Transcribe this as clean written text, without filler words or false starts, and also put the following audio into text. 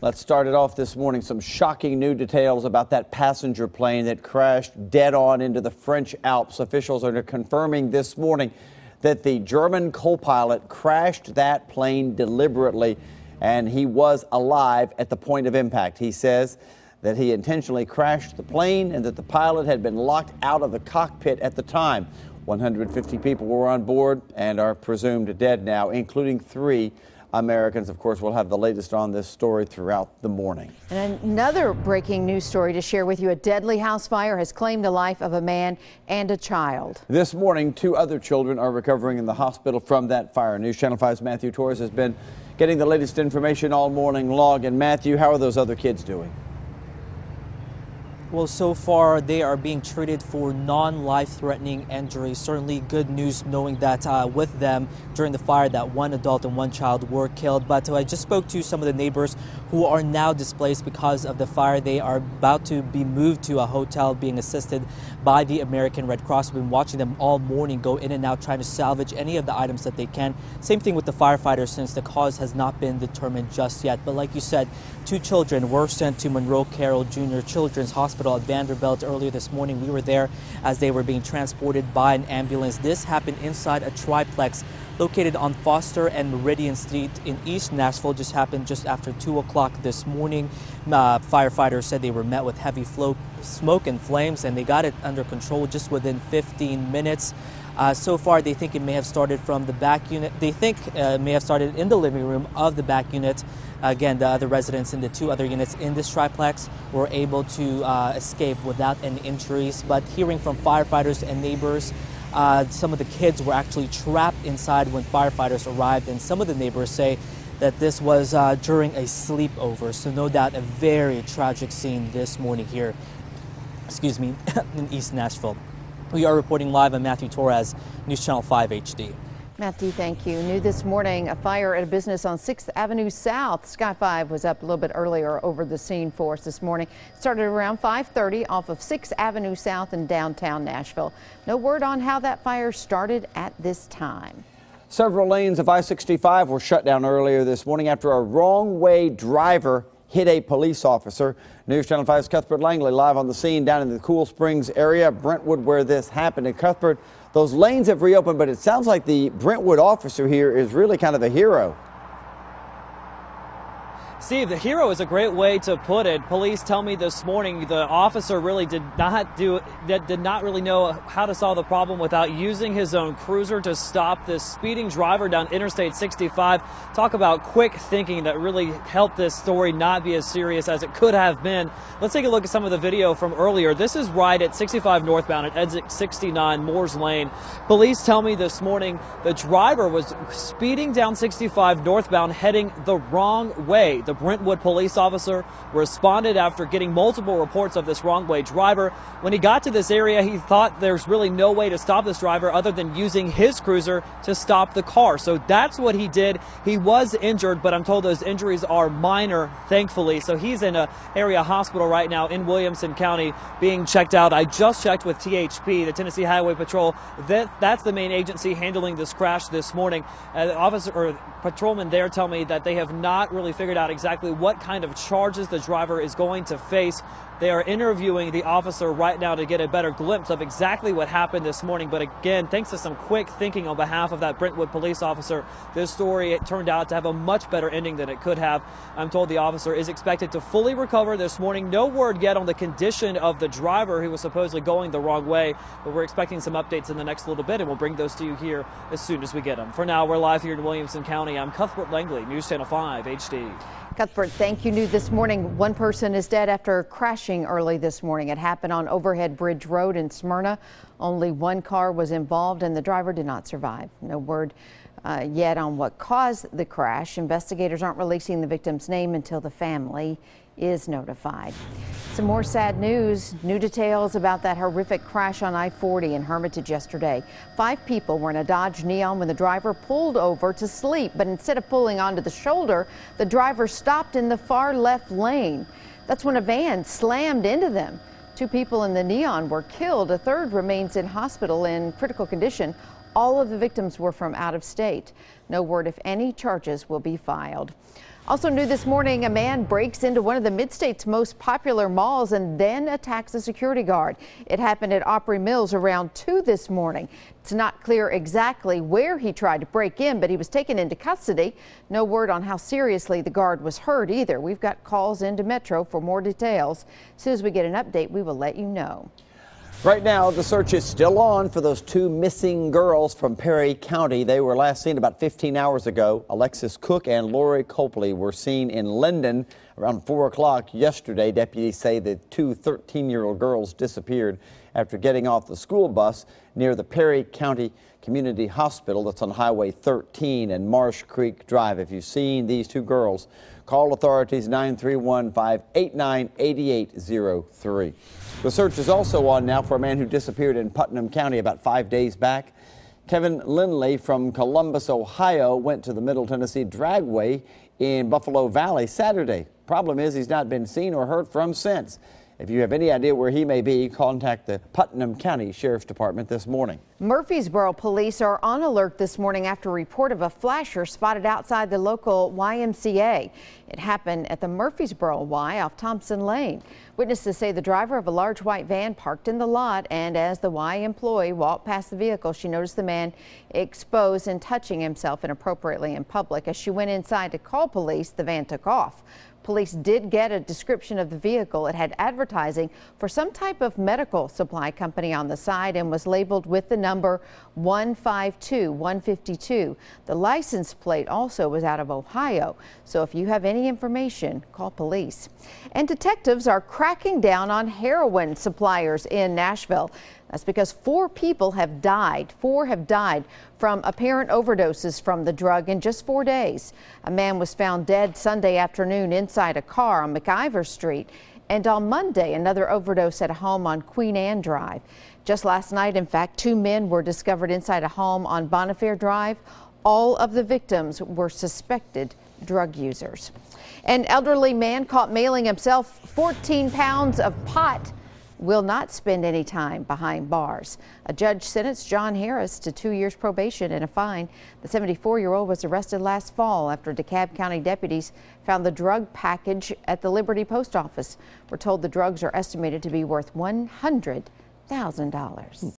Let's start it off this morning. Some shocking new details about that passenger plane that crashed dead on into the French Alps. Officials are confirming this morning that the German co-pilot crashed that plane deliberately, and he was alive at the point of impact. He says that he intentionally crashed the plane and that the pilot had been locked out of the cockpit at the time. 150 people were on board and are presumed dead now, including 3 Americans. Of course, we'll have the latest on this story throughout the morning. And another breaking news story to share with you. A deadly house fire has claimed the life of a man and a child. This morning, 2 other children are recovering in the hospital from that fire. News Channel 5's Matthew Torres has been getting the latest information all morning long. And Matthew, how are those other kids doing? Well, so far they are being treated for non-life-threatening injuries. Certainly good news knowing that with them during the fire that 1 adult and 1 child were killed. But I just spoke to some of the neighbors who are now displaced because of the fire. They are about to be moved to a hotel being assisted by the American Red Cross. We've been watching them all morning go in and out trying to salvage any of the items that they can. Same thing with the firefighters since the cause has not been determined just yet. But like you said, 2 children were sent to Monroe Carroll Jr. Children's Hospital at Vanderbilt earlier this morning. We were there as they were being transported by an ambulance. This happened inside a triplex located on Foster and Meridian Street in East Nashville. Just happened just after 2 o'clock this morning. Firefighters said they were met with heavy smoke and flames, and they got it under control just within 15 minutes. So far, they think it may have started from the back unit. They think it may have started in the living room of the back unit. Again, the other residents in the 2 other units in this triplex were able to escape without any injuries. But hearing from firefighters and neighbors, some of the kids were actually trapped inside when firefighters arrived. And some of the neighbors say that this was during a sleepover. So no doubt a very tragic scene this morning here, in East Nashville. We are reporting live. I'm Matthew Torres, News Channel 5 HD. Matthew, thank you. New this morning, a fire at a business on 6th Avenue South. Sky 5 was up a little bit earlier over the scene for us this morning. Started around 5:30 off of 6th Avenue South in downtown Nashville. No word on how that fire started at this time. Several lanes of I-65 were shut down earlier this morning after a wrong-way driver hit a police officer. News Channel 5's Cuthbert Langley live on the scene down in the Cool Springs area, Brentwood, where this happened. And Cuthbert, those lanes have reopened, but it sounds like the Brentwood officer here is really kind of the hero. Steve, the hero is a great way to put it. Police tell me this morning the officer really did not really know how to solve the problem without using his own cruiser to stop this speeding driver down Interstate 65. Talk about quick thinking that really helped this story not be as serious as it could have been. Let's take a look at some of the video from earlier. This is right at 65 northbound at exit 69 Moores Lane. Police tell me this morning the driver was speeding down 65 northbound heading the wrong way. The Brentwood police officer responded after getting multiple reports of this wrong-way driver. When he got to this area, he thought there's really no way to stop this driver other than using his cruiser to stop the car. So that's what he did. He was injured, but I'm told those injuries are minor, thankfully. So he's in an area hospital right now in Williamson County being checked out. I just checked with THP, the Tennessee Highway Patrol. That's the main agency handling this crash this morning. Patrolmen there tell me that they have not really figured out exactly what kind of charges the driver is going to face. They are interviewing the officer right now to get a better glimpse of exactly what happened this morning. But again, thanks to some quick thinking on behalf of that Brentwood police officer, this story it turned out to have a much better ending than it could have. I'm told the officer is expected to fully recover this morning. No word yet on the condition of the driver who was supposedly going the wrong way, but we're expecting some updates in the next little bit, and we'll bring those to you here as soon as we get them. For now, we're live here in Williamson County. I'm Cuthbert Langley, News Channel 5 HD. Cuthbert, thank you. New this morning, 1 person is dead after crashing early this morning. It happened on Overhead Bridge Road in Smyrna. Only 1 car was involved and the driver did not survive. No word yet on what caused the crash. Investigators aren't releasing the victim's name until the family is notified. Some more sad news. New details about that horrific crash on I-40 in Hermitage yesterday. 5 people were in a Dodge Neon when the driver pulled over to sleep, but instead of pulling onto the shoulder, the driver stopped in the far left lane. That's when a van slammed into them. 2 people in the Neon were killed. A 3rd remains in hospital in critical condition. All of the victims were from out of state. No word if any charges will be filed. Also new this morning, a man breaks into one of the Mid-State's most popular malls and then attacks a security guard. It happened at Opry Mills around 2 this morning. It's not clear exactly where he tried to break in, but he was taken into custody. No word on how seriously the guard was hurt either. We've got calls into Metro for more details. As soon as we get an update, we will let you know. Right now, the search is still on for those 2 missing girls from Perry County. They were last seen about 15 hours ago. Alexis Cook and Lori Copley were seen in Linden around 4 o'clock yesterday. Deputies say the 2 13-year-old girls disappeared after getting off the school bus near the Perry County Community Hospital that's on Highway 13 and Marsh Creek Drive. If you've seen these 2 girls, call authorities 931-589-8803. The search is also on now for a man who disappeared in Putnam County about 5 days back. Kevin Lindley from Columbus, Ohio, went to the Middle Tennessee Dragway in Buffalo Valley Saturday. Problem is he's not been seen or heard from since. If you have any idea where he may be, contact the Putnam County Sheriff's Department this morning. Murfreesboro police are on alert this morning after a report of a flasher spotted outside the local YMCA. It happened at the Murfreesboro Y off Thompson Lane. Witnesses say the driver of a large white van parked in the lot, and as the Y employee walked past the vehicle, she noticed the man exposed and touching himself inappropriately in public. As she went inside to call police, the van took off. Police did get a description of the vehicle. It had advertising for some type of medical supply company on the side and was labeled with the number 152152. The license plate also was out of Ohio. So if you have any information, call police. And detectives are cracking down on heroin suppliers in Nashville. That's because 4 people have died. 4 have died from apparent overdoses from the drug in just 4 days. A man was found dead Sunday afternoon inside a car on McIver Street. And on Monday, another overdose at a home on Queen Anne Drive. Just last night, in fact, 2 men were discovered inside a home on Bonifaire Drive. All of the victims were suspected drug users. An elderly man caught mailing himself 14 pounds of pot will not spend any time behind bars. A judge sentenced John Harris to 2 years probation and a fine. The 74-year-old was arrested last fall after DeKalb County deputies found the drug package at the Liberty Post Office. We're told the drugs are estimated to be worth $100,000.